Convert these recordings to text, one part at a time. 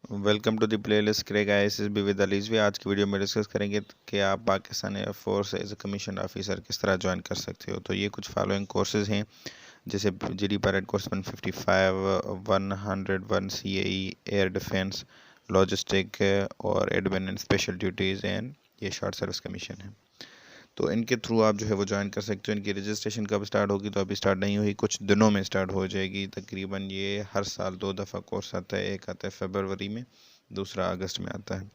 Welcome to the playlist crack ISSB with Rizvi. आज की video में डिस्कस करेंगे कि आप Pakistan air force as a commission officer किस तरह ज्वाइन कर सकते हो। तो ये कुछ फॉलोइंग कोर्सेज हैं, जैसे GD pilot course 155, 101 CAE, air defence, logistic और admin and special duties, and ये शॉर्ट सर्विस कमीशन है। तो इनके थ्रू आप जो है वो ज्वाइन कर सकते हो। इनकी रजिस्ट्रेशन कब स्टार्ट होगी? तो अभी स्टार्ट नहीं हुई, कुछ दिनों में स्टार्ट हो जाएगी। तकरीबन ये हर साल 2 दफ़ा कोर्स आता है, एक आता है फरवरी में, दूसरा अगस्त में आता है।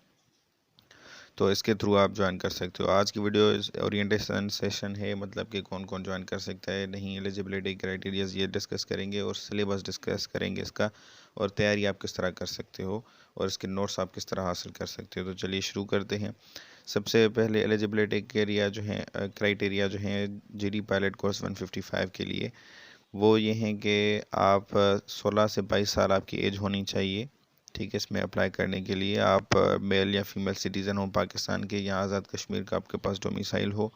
तो इसके थ्रू आप ज्वाइन कर सकते हो। आज की वीडियो ओरिएंटेशन सेशन है, मतलब कि कौन कौन ज्वाइन कर सकता है, नहीं, एलिजिबिलिटी क्राइटेरियाज ये डिस्कस करेंगे और सिलेबस डिस्कस करेंगे इसका, और तैयारी आप किस तरह कर सकते हो और इसके नोट्स आप किस तरह हासिल कर सकते हो। तो चलिए शुरू करते हैं। सबसे पहले एलिजिबिलिटी क्राइटेरिया जो हैं जीडी पायलट कोर्स 155 के लिए, वो ये हैं कि आप 16 से 22 साल आपकी एज होनी चाहिए। ठीक है, इसमें अप्लाई करने के लिए आप मेल या फीमेल सिटीज़न हो पाकिस्तान के, या आज़ाद कश्मीर का आपके पास डोमिसाइल हो,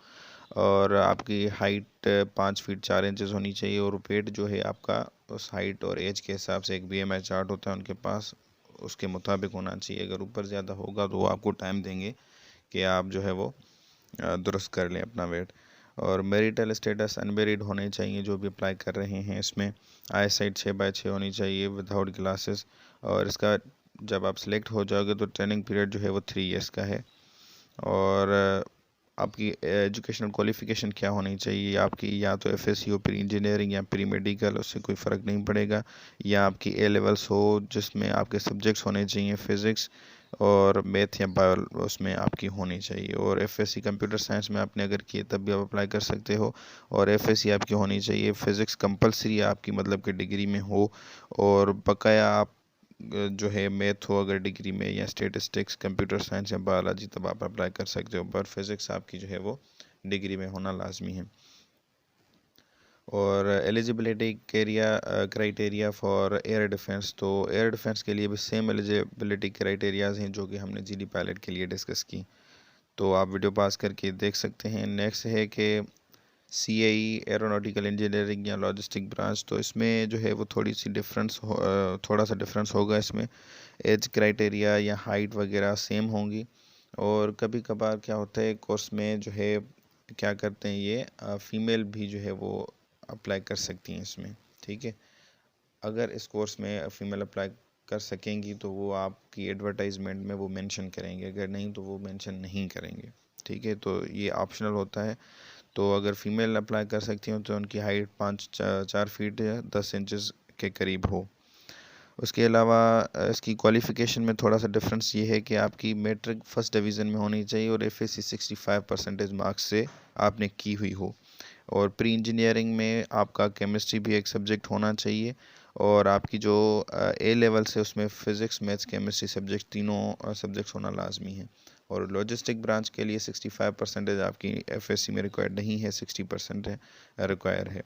और आपकी हाइट 5 फीट 4 इंचज़ होनी चाहिए, और वेट जो है आपका उस हाइट और एज के हिसाब से एक बीएमआई चार्ट होता है उनके पास, उसके मुताबिक होना चाहिए। अगर ऊपर ज़्यादा होगा तो वो आपको टाइम देंगे कि आप जो है वो दुरुस्त कर लें अपना वेट। और मैरिटल स्टेटस अनमेरिड होने चाहिए जो भी अप्लाई कर रहे हैं। इसमें आई साइट 6/6 होनी चाहिए विदाउट ग्लासेस। और इसका जब आप सिलेक्ट हो जाओगे तो ट्रेनिंग पीरियड जो है वो 3 ईयर्स का है। और आपकी एजुकेशनल क्वालिफ़िकेशन क्या होनी चाहिए आपकी, या तो एफएससी हो, प्री इंजीनियरिंग या प्री मेडिकल, उससे कोई फ़र्क नहीं पड़ेगा, या आपकी ए लेवल्स हो जिसमें आपके सब्जेक्ट्स होने चाहिए फ़िज़िक्स और मैथ या बायो, उसमें आपकी होनी चाहिए। और एफएससी कंप्यूटर साइंस में आपने अगर किए तब भी आप अप्लाई कर सकते हो। और एफएससी आपकी होनी चाहिए, फ़िज़िक्स कंपलसरी आपकी, मतलब कि डिग्री में हो, और बकाया आप जो है मैथ हो अगर डिग्री में, या स्टेटिस्टिक्स, कंप्यूटर साइंस या बायोलॉजी, तब आप अप्लाई कर सकते हो। पर फिज़िक्स आपकी जो है वो डिग्री में होना लाजमी है। और eligibility criteria for air defence, तो एयर डिफेंस के लिए भी सेम एलिजिबिलिटी क्राइटेरियाज हैं जो कि हमने जीडी पायलट के लिए डिस्कस की, तो आप वीडियो पास करके देख सकते हैं। नेक्स्ट है कि सीएई एरोनॉटिकल इंजीनियरिंग या लॉजिस्टिक ब्रांच, तो इसमें जो है वो थोड़ा सा डिफरेंस होगा। इसमें एज क्राइटेरिया या हाइट वगैरह सेम होंगी, और कभी कभार क्या होता है कोर्स में जो है क्या करते हैं, ये फीमेल भी जो है वो अप्लाई कर सकती हैं इसमें। ठीक है, अगर इस कोर्स में फ़ीमेल अप्लाई कर सकेंगी तो वो आपकी एडवर्टाइजमेंट में वो मेंशन करेंगे, अगर नहीं तो वो मेंशन नहीं करेंगे। ठीक है, तो ये ऑप्शनल होता है। तो अगर फ़ीमेल अप्लाई कर सकती हो तो उनकी हाइट 4 फीट या 10 इंचज़ के करीब हो। उसके अलावा इसकी क्वालिफ़िकेशन में थोड़ा सा डिफरेंस ये है कि आपकी मैट्रिक फर्स्ट डिवीज़न में होनी चाहिए, और एफएससी 65% मार्क्स से आपने की हुई हो। और प्री इंजीनियरिंग में आपका केमिस्ट्री भी एक सब्जेक्ट होना चाहिए, और आपकी जो ए लेवल से उसमें फ़िज़िक्स, मैथ्स, केमिस्ट्री सब्जेक्ट, तीनों सब्जेक्ट्स होना लाजमी है। और लॉजिस्टिक ब्रांच के लिए 65% आपकी एफएससी में रिक्वायर्ड नहीं है, 60% है रिक्वायर है।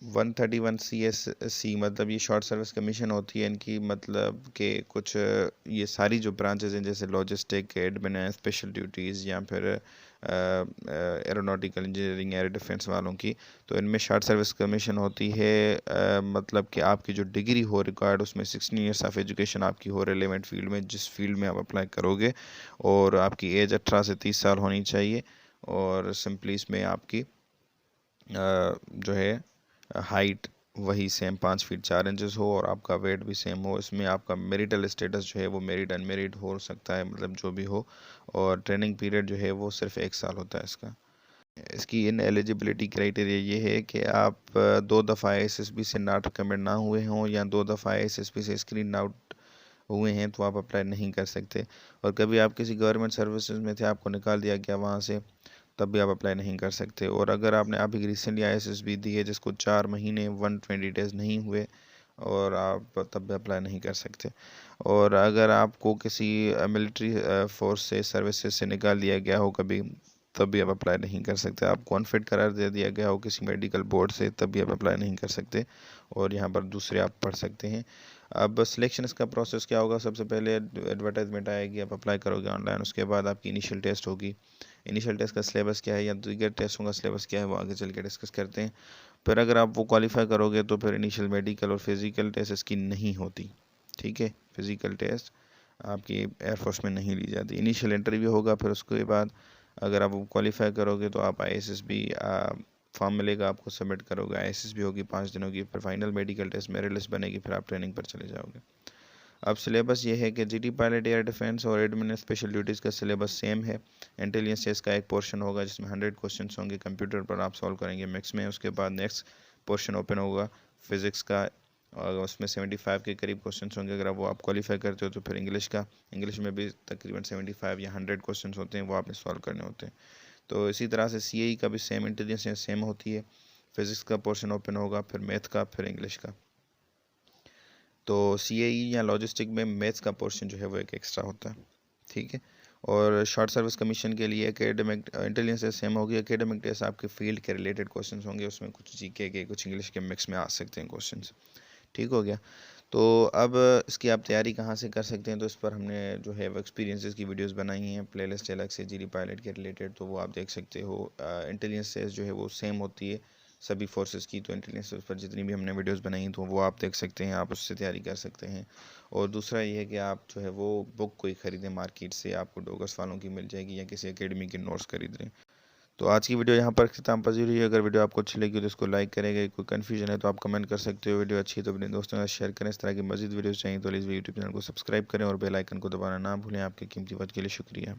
131 CSC, मतलब ये शॉर्ट सर्विस कमीशन होती है इनकी, मतलब कि कुछ ये सारी जो ब्रांचेज हैं जैसे लॉजिस्टिक, एडमिन, स्पेशल ड्यूटीज़, या फिर एरोनॉटिकल इंजीनियरिंग, एयर डिफेंस वालों की, तो इनमें शॉर्ट सर्विस कमीशन होती है। मतलब कि आपकी जो डिग्री हो रिक्वायर्ड, उसमें 16 ईयर्स ऑफ एजुकेशन आपकी हो रेलेवेंट फील्ड में, जिस फील्ड में आप अप्लाई करोगे, और आपकी एज 18 से 30 साल होनी चाहिए। और सिंपली इसमें आपकी जो है हाइट वही सेम 5 फीट 4 इंचज़ हो, और आपका वेट भी सेम हो। इसमें आपका मैरिटल स्टेटस जो है वो मेरिड अनमेरिड हो सकता है, मतलब जो भी हो। और ट्रेनिंग पीरियड जो है वो सिर्फ 1 साल होता है इसका। इसकी इन एलिजिबिलिटी क्राइटेरिया ये है कि आप 2 दफ़ा आईएसएसबी से नॉट रिकमेंड ना हुए हों, या 2 दफ़ा आईएसएसबी से स्क्रीन आउट हुए हैं, तो आप अप्लाई नहीं कर सकते। और कभी आप किसी गवर्नमेंट सर्विसेज में थे, आपको निकाल दिया गया वहाँ से, तब भी आप अप्लाई नहीं कर सकते। और अगर आपने अभी रिसेंटली आईएसएसबी दी है जिसको 4 महीने 120 डेज़ नहीं हुए, और आप तब भी अप्लाई नहीं कर सकते। और अगर आपको किसी मिलिट्री फोर्स से, सर्विसेज से निकाल दिया गया हो कभी, तब भी आप अप्लाई नहीं कर सकते। आपको अनफिट करार दे दिया गया हो किसी मेडिकल बोर्ड से, तब भी आप अप्लाई नहीं कर सकते, और यहाँ पर दूसरे आप पढ़ सकते हैं। अब सिलेक्शन इसका प्रोसेस क्या होगा? सबसे पहले एडवर्टाइजमेंट आएगी, आप अप्लाई करोगे ऑनलाइन, उसके बाद आपकी इनिशियल टेस्ट होगी। इनिशियल टेस्ट का सिलेबस क्या है, या दीगर टेस्टों का सिलेबस क्या है, वो आगे चल के डिस्कस करते हैं। फिर अगर आप वो क्वालिफाई करोगे तो फिर इनिशियल मेडिकल और फिज़िकल टेस्ट इसकी नहीं होती। ठीक है। फिज़िकल टेस्ट आपकी एयरफोर्स में नहीं ली जाती। इनिशियल इंटरव्यू होगा, फिर उसके बाद अगर आप क्वालिफाई करोगे तो आप ISSB फॉर्म मिलेगा आपको, सबमिट करोगे, ISSB होगी 5 दिनों की, फिर final medical test, merit list बनेगी, फिर आप ट्रेनिंग पर चले जाओगे। अब सिलेबस ये है कि GD पायलट, एयर डिफेंस और एडमिन स्पेशल ड्यूटीज़ का सिलेबस सेम है। इंटेलिजेंस टेस्ट का एक पोर्शन होगा जिसमें 100 क्वेश्चन होंगे, कंप्यूटर पर आप सॉल्व करेंगे मिक्स में। उसके बाद नेक्स्ट पोर्शन ओपन होगा फिज़िक्स का, और उसमें 75 के करीब क्वेश्चन होंगे। अगर वो आप क्वालिफाई करते हो तो फिर इंग्लिश में भी तकरीबन 75 या 100 क्वेश्चन होते हैं, वो आपने सॉल्व करने होते हैं। तो इसी तरह से CAE का भी सेम इंटेलिजेंस सेम होती है। फिज़िक्स का पोर्शन ओपन होगा, फिर मैथ का, फिर इंग्लिश का। तो CAE या लॉजिस्टिक में मैथ्स का पोर्शन जो है वो एक एक्स्ट्रा होता है, ठीक है। और शॉर्ट सर्विस कमीशन के लिए एकेडमिक इंटेलिजेंस सेम होगी। एकेडमिक टेस्ट आपके फील्ड के रिलेटेड क्वेश्चंस होंगे, उसमें कुछ GK के कुछ इंग्लिश के मिक्स में आ सकते हैं क्वेश्चंस, ठीक हो गया। तो अब इसकी आप तैयारी कहाँ से कर सकते हैं, तो इस पर हमने जो है वो एक्सपीरियंसेस की वीडियोस बनाई हैं, प्लेलिस्ट अलग से GD पायलट के रिलेटेड, तो वो आप देख सकते हो। इंटेलिजेंस टेस्ट जो है वो सेम होती है सभी फोर्सेस की, तो इंटेलिजेंस टेस्ट पर जितनी भी हमने वीडियोस बनाई हैं तो वो आप देख सकते हैं, आप उससे तैयारी कर सकते हैं। और दूसरा ये है कि आप जो है वो बुक कोई ख़रीदें मार्केट से, आपको डोगस वालों की मिल जाएगी, या किसी एकेडमी के नोट्स खरीद लें। तो आज की वीडियो यहाँ पर इख्तिताम पजीर हुई है। अगर वीडियो आपको अच्छी लगी तो इसको लाइक करेंगे, कोई कन्फ्यूजन है तो आप कमेंट कर सकते हो। वीडियो अच्छी है तो अपने दोस्तों के साथ शेयर करें। इस तरह की मज़ीद वीडियोस चाहिए तो प्लीज़ यूट्यूब चैनल को सब्सक्राइब करें और बेल आइकन को दबाना ना भूलें। आपके कीमती वक्त के लिए शुक्रिया।